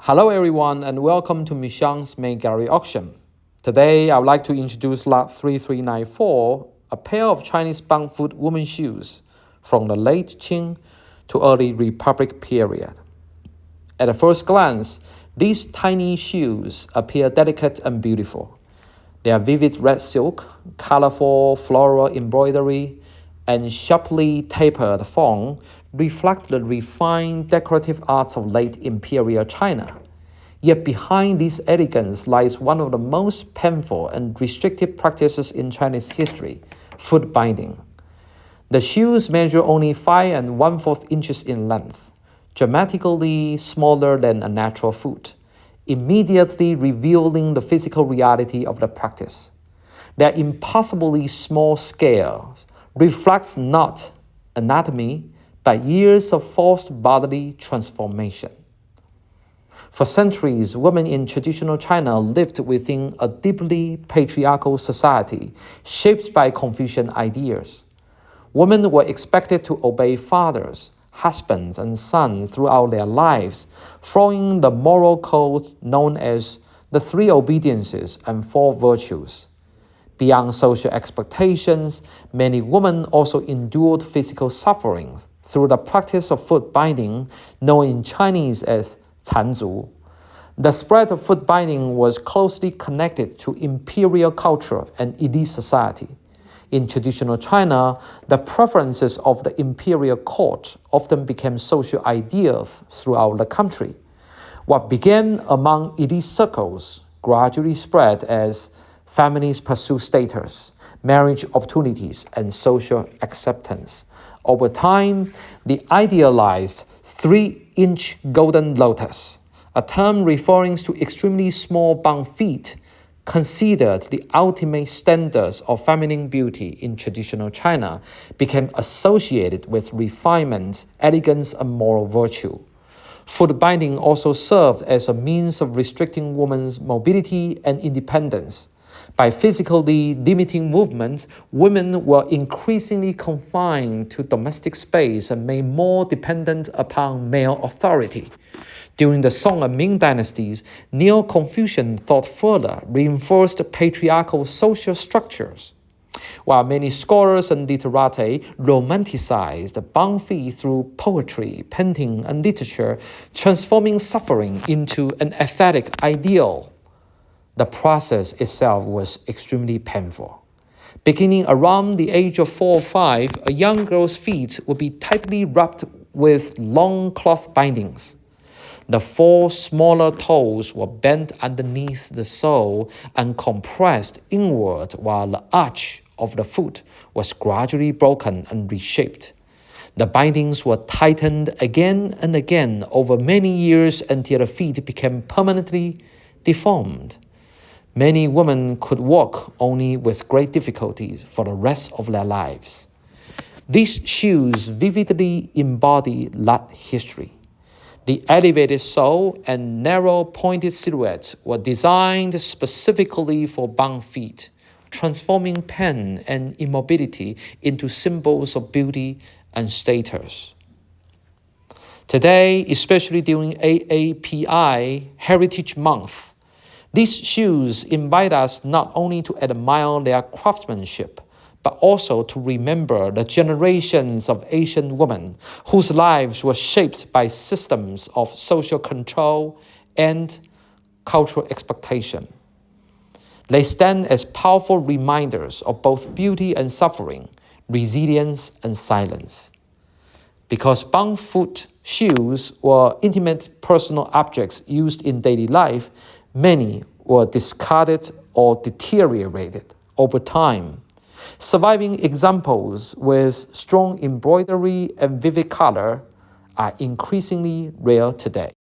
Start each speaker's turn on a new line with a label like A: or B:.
A: Hello everyone and welcome to Michang's Main Gallery Auction. Today I would like to introduce Lot 3394, a pair of Chinese bound-foot women's shoes from the late Qing to early Republic period. At a first glance, these tiny shoes appear delicate and beautiful. Their vivid red silk, colorful floral embroidery, and sharply tapered form reflect the refined decorative arts of late imperial China. Yet behind this elegance lies one of the most painful and restrictive practices in Chinese history, footbinding. The shoes measure only 5 1/4 inches in length, dramatically smaller than a natural foot, immediately revealing the physical reality of the practice. Their impossibly small scales reflects not anatomy, but years of forced bodily transformation. For centuries, women in traditional China lived within a deeply patriarchal society shaped by Confucian ideas. Women were expected to obey fathers, husbands, and sons throughout their lives, following the moral code known as the 3 obediences and 4 virtues. Beyond social expectations, many women also endured physical suffering through the practice of footbinding, known in Chinese as 残族. The spread of footbinding was closely connected to imperial culture and elite society. In traditional China, the preferences of the imperial court often became social ideals throughout the country. What began among elite circles gradually spread as families pursue status, marriage opportunities, and social acceptance. Over time, the idealized 3-inch golden lotus, a term referring to extremely small bound feet, considered the ultimate standards of feminine beauty in traditional China, became associated with refinement, elegance, and moral virtue. Footbinding also served as a means of restricting women's mobility and independence. By physically limiting movement, women were increasingly confined to domestic space and made more dependent upon male authority. During the Song and Ming dynasties, Neo-Confucian thought further reinforced patriarchal social structures, while many scholars and literati romanticized bound feet through poetry, painting, and literature, transforming suffering into an aesthetic ideal. The process itself was extremely painful. Beginning around the age of 4 or 5, a young girl's feet would be tightly wrapped with long cloth bindings. The 4 smaller toes were bent underneath the sole and compressed inward, while the arch of the foot was gradually broken and reshaped. The bindings were tightened again and again over many years until the feet became permanently deformed. Many women could walk only with great difficulties for the rest of their lives. These shoes vividly embody that history. The elevated sole and narrow pointed silhouettes were designed specifically for bound feet, transforming pain and immobility into symbols of beauty and status. Today, especially during AAPI Heritage Month, these shoes invite us not only to admire their craftsmanship, but also to remember the generations of Asian women whose lives were shaped by systems of social control and cultural expectation. They stand as powerful reminders of both beauty and suffering, resilience and silence. Because bound foot shoes were intimate personal objects used in daily life, many were discarded or deteriorated over time. Surviving examples with strong embroidery and vivid color are increasingly rare today.